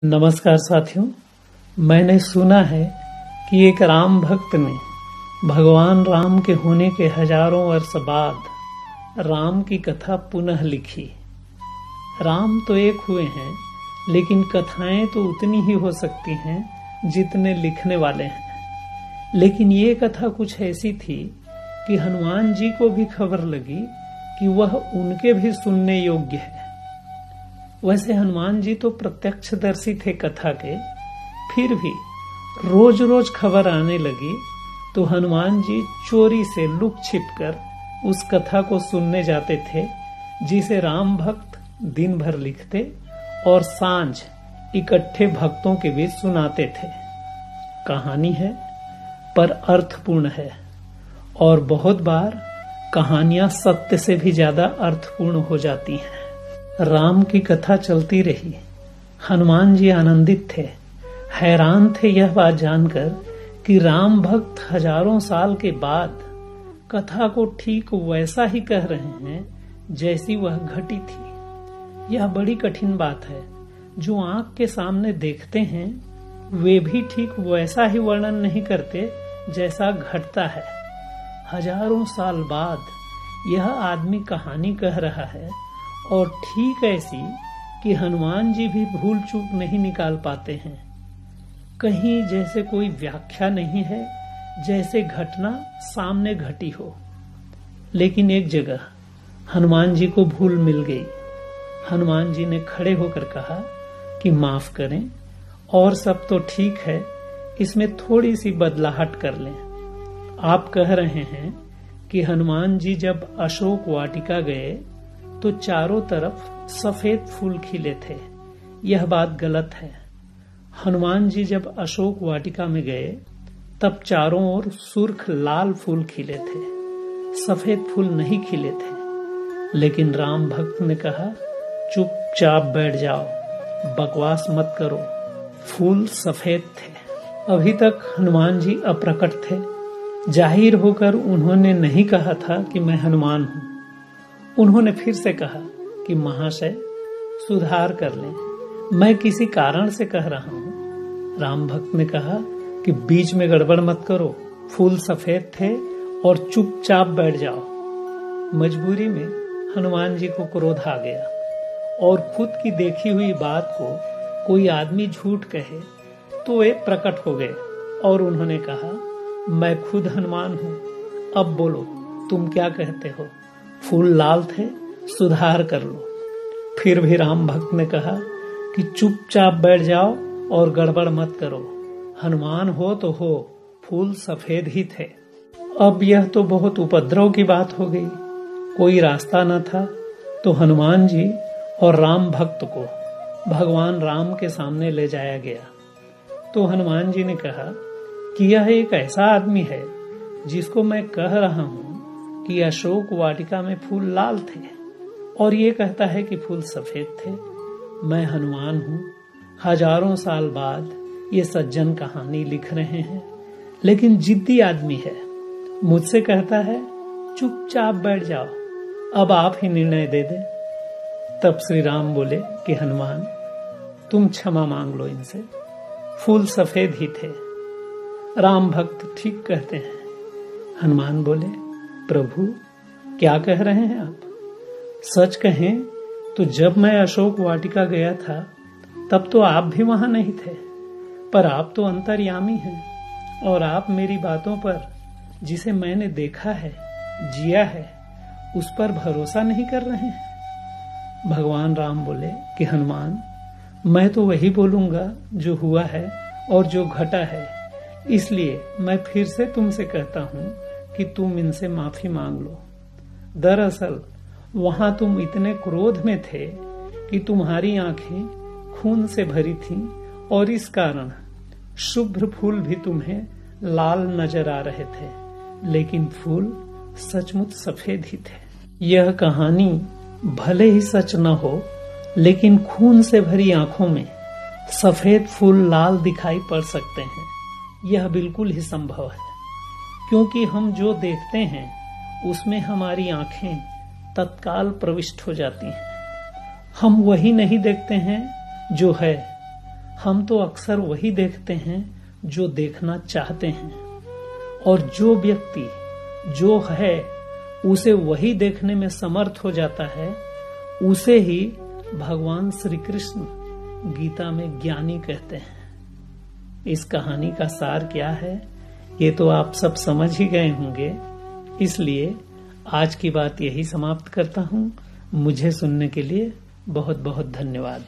नमस्कार साथियों, मैंने सुना है कि एक राम भक्त ने भगवान राम के होने के हजारों वर्ष बाद राम की कथा पुनः लिखी। राम तो एक हुए हैं, लेकिन कथाएं तो उतनी ही हो सकती हैं जितने लिखने वाले हैं। लेकिन ये कथा कुछ ऐसी थी कि हनुमान जी को भी खबर लगी कि वह उनके भी सुनने योग्य है। वैसे हनुमान जी तो प्रत्यक्षदर्शी थे कथा के, फिर भी रोज रोज खबर आने लगी तो हनुमान जी चोरी से लुक छिप कर उस कथा को सुनने जाते थे, जिसे राम भक्त दिन भर लिखते और सांझ इकट्ठे भक्तों के बीच सुनाते थे। कहानी है पर अर्थपूर्ण है, और बहुत बार कहानियां सत्य से भी ज्यादा अर्थपूर्ण हो जाती हैं। राम की कथा चलती रही। हनुमान जी आनंदित थे, हैरान थे यह बात जानकर कि राम भक्त हजारों साल के बाद कथा को ठीक वैसा ही कह रहे हैं जैसी वह घटी थी। यह बड़ी कठिन बात है। जो आंख के सामने देखते हैं वे भी ठीक वैसा ही वर्णन नहीं करते जैसा घटता है। हजारों साल बाद यह आदमी कहानी कह रहा है, और ठीक ऐसी कि हनुमान जी भी भूल चूक नहीं निकाल पाते हैं। कहीं जैसे कोई व्याख्या नहीं है, जैसे घटना सामने घटी हो। लेकिन एक जगह हनुमान जी को भूल मिल गई। हनुमान जी ने खड़े होकर कहा कि माफ करें, और सब तो ठीक है, इसमें थोड़ी सी बदलाहट कर लें। आप कह रहे हैं कि हनुमान जी जब अशोक वाटिका गए तो चारों तरफ सफेद फूल खिले थे। यह बात गलत है। हनुमान जी जब अशोक वाटिका में गए तब चारों ओर सुर्ख लाल फूल खिले थे, सफेद फूल नहीं खिले थे। लेकिन राम भक्त ने कहा, चुपचाप बैठ जाओ, बकवास मत करो, फूल सफेद थे। अभी तक हनुमान जी अप्रकट थे। जाहिर होकर उन्होंने नहीं कहा था कि मैं हनुमान हूं। उन्होंने फिर से कहा कि महाशय सुधार कर लें, मैं किसी कारण से कह रहा हूं। राम भक्त ने कहा कि बीच में गड़बड़ मत करो, फूल सफेद थे और चुपचाप बैठ जाओ। मजबूरी में हनुमान जी को क्रोध आ गया, और खुद की देखी हुई बात को कोई आदमी झूठ कहे तो वे प्रकट हो गए, और उन्होंने कहा, मैं खुद हनुमान हूं, अब बोलो तुम क्या कहते हो। फूल लाल थे, सुधार कर लो। फिर भी राम भक्त ने कहा कि चुपचाप बैठ जाओ और गड़बड़ मत करो, हनुमान हो तो हो, फूल सफेद ही थे। अब यह तो बहुत उपद्रव की बात हो गई। कोई रास्ता न था तो हनुमान जी और राम भक्त को भगवान राम के सामने ले जाया गया। तो हनुमान जी ने कहा कि यह एक ऐसा आदमी है जिसको मैं कह रहा हूं कि अशोक वाटिका में फूल लाल थे, और ये कहता है कि फूल सफेद थे। मैं हनुमान हूं। हजारों साल बाद ये सज्जन कहानी लिख रहे हैं, लेकिन जिद्दी आदमी है। मुझसे कहता है चुपचाप बैठ जाओ, अब आप ही निर्णय दे दें। तब श्री राम बोले कि हनुमान तुम क्षमा मांग लो इनसे, फूल सफेद ही थे। राम भक्त ठीक कहते हैं। हनुमान बोले, प्रभु क्या कह रहे हैं आप? सच कहें तो जब मैं अशोक वाटिका गया था तब तो आप भी वहां नहीं थे, पर आप तो अंतर्यामी हैं, और आप मेरी बातों पर, जिसे मैंने देखा है, जिया है, उस पर भरोसा नहीं कर रहे हैं। भगवान राम बोले कि हनुमान मैं तो वही बोलूंगा जो हुआ है और जो घटा है, इसलिए मैं फिर से तुमसे कहता हूं कि तुम इनसे माफी मांग लो। दरअसल वहां तुम इतने क्रोध में थे कि तुम्हारी आंखें खून से भरी थीं, और इस कारण शुभ्र फूल भी तुम्हें लाल नजर आ रहे थे, लेकिन फूल सचमुच सफेद ही थे। यह कहानी भले ही सच न हो, लेकिन खून से भरी आंखों में सफेद फूल लाल दिखाई पड़ सकते हैं। यह बिल्कुल ही संभव है, क्योंकि हम जो देखते हैं उसमें हमारी आंखें तत्काल प्रविष्ट हो जाती हैं। हम वही नहीं देखते हैं जो है, हम तो अक्सर वही देखते हैं जो देखना चाहते हैं, और जो व्यक्ति जो है उसे वही देखने में समर्थ हो जाता है, उसे ही भगवान श्री कृष्ण गीता में ज्ञानी कहते हैं। इस कहानी का सार क्या है ये तो आप सब समझ ही गए होंगे, इसलिए आज की बात यही समाप्त करता हूं। मुझे सुनने के लिए बहुत बहुत धन्यवाद।